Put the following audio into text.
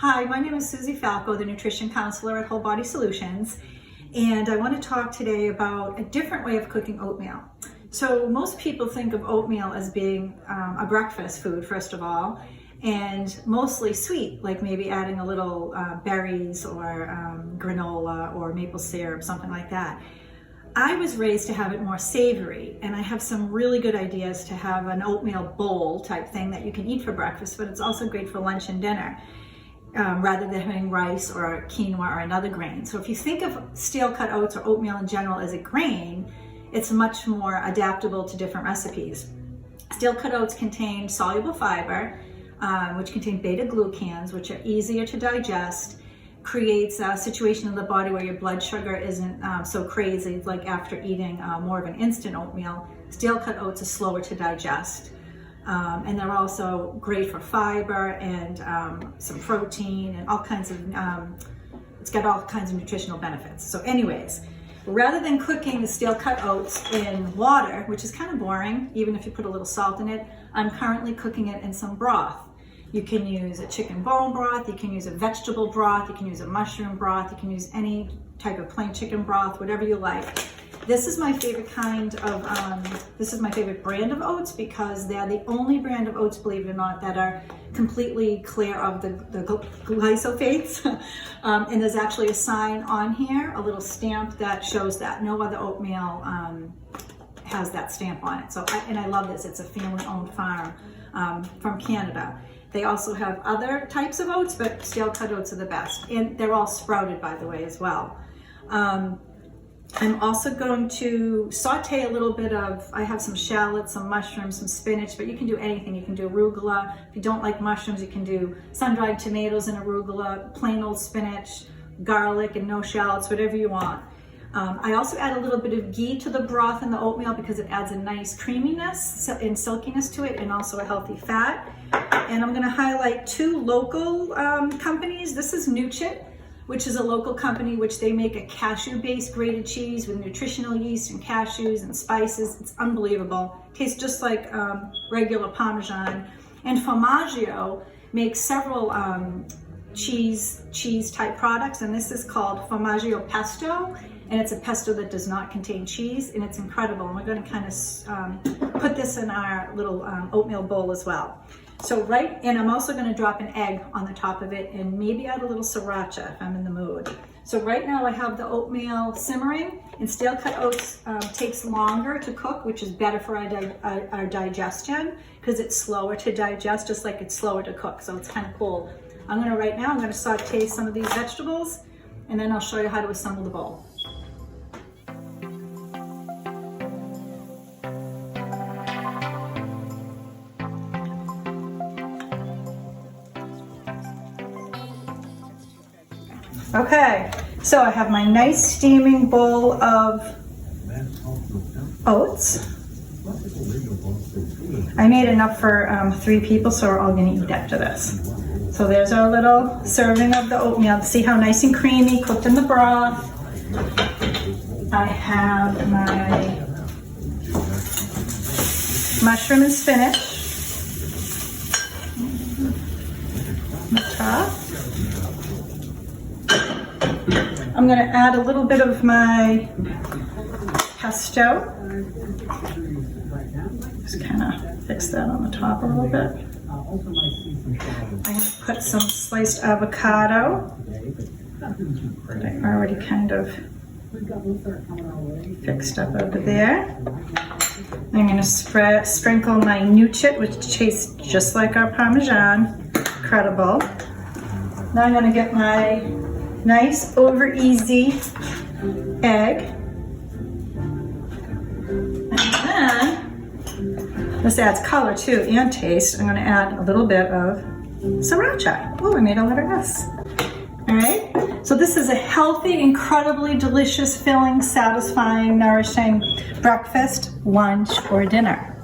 Hi, my name is Suzie Falco, the Nutrition Counselor at Whole Body Solutions, and I want to talk today about a different way of cooking oatmeal. So most people think of oatmeal as being a breakfast food, first of all, and mostly sweet, like maybe adding a little berries or granola or maple syrup, something like that. I was raised to have it more savory, and I have some really good ideas to have an oatmeal bowl type thing that you can eat for breakfast, but it's also great for lunch and dinner. Rather than having rice or quinoa or another grain. So if you think of steel cut oats or oatmeal in general as a grain, it's much more adaptable to different recipes. Steel cut oats contain soluble fiber, which contain beta glucans, which are easier to digest, creates a situation in the body where your blood sugar isn't so crazy, like after eating more of an instant oatmeal. Steel cut oats are slower to digest. And they're also great for fiber and some protein and all kinds of, it's got all kinds of nutritional benefits. So anyways, rather than cooking the steel cut oats in water, which is kind of boring, even if you put a little salt in it, I'm currently cooking it in some broth. You can use a chicken bone broth, you can use a vegetable broth, you can use a mushroom broth, you can use any type of plain chicken broth, whatever you like. This is my favorite kind of, this is my favorite brand of oats because they're the only brand of oats, believe it or not, that are completely clear of the glyphosates. And there's actually a sign on here, a little stamp that shows that. No other oatmeal has that stamp on it. So, I love this. It's a family-owned farm from Canada. They also have other types of oats, but steel cut oats are the best. And they're all sprouted, by the way, as well. I'm also going to saute a little bit of, I have some shallots, some mushrooms, some spinach, but you can do anything. You can do arugula. If you don't like mushrooms, you can do sun-dried tomatoes and arugula, plain old spinach, garlic and no shallots, whatever you want. I also add a little bit of ghee to the broth and the oatmeal because it adds a nice creaminess and silkiness to it and also a healthy fat. And I'm going to highlight two local companies. This is Nutritionist, which is a local company which they make a cashew-based grated cheese with nutritional yeast and cashews and spices. It's unbelievable. Tastes just like regular Parmesan. And Formaggio makes several cheese type products, and this is called Formaggio pesto, and it's a pesto that does not contain cheese, and it's incredible. And we're going to kind of put this in our little oatmeal bowl as well. So and I'm also going to drop an egg on the top of it and maybe add a little sriracha if I'm in the mood. So right now I have the oatmeal simmering, and steel cut oats takes longer to cook, which is better for our digestion because it's slower to digest, just like it's slower to cook. So it's kind of cool. I'm going to saute some of these vegetables, and then I'll show you how to assemble the bowl. Okay, so I have my nice steaming bowl of oats. I made enough for 3 people, so we're all going to eat after this. So there's our little serving of the oatmeal. See how nice and creamy, cooked in the broth. I have my mushroom and spinach on the top. I'm going to add a little bit of my pesto. Just kind of fix that on the top a little bit. I'm going to put some sliced avocado that I already kind of fixed up over there. I'm going to sprinkle my Nutritionist, which tastes just like our Parmesan. Incredible. Now I'm going to get my nice over easy egg, and then this adds color too and taste. I'm going to add a little bit of sriracha. Oh, I made a letter S. All right, so this is a healthy, incredibly delicious, filling, satisfying, nourishing breakfast, lunch, or dinner.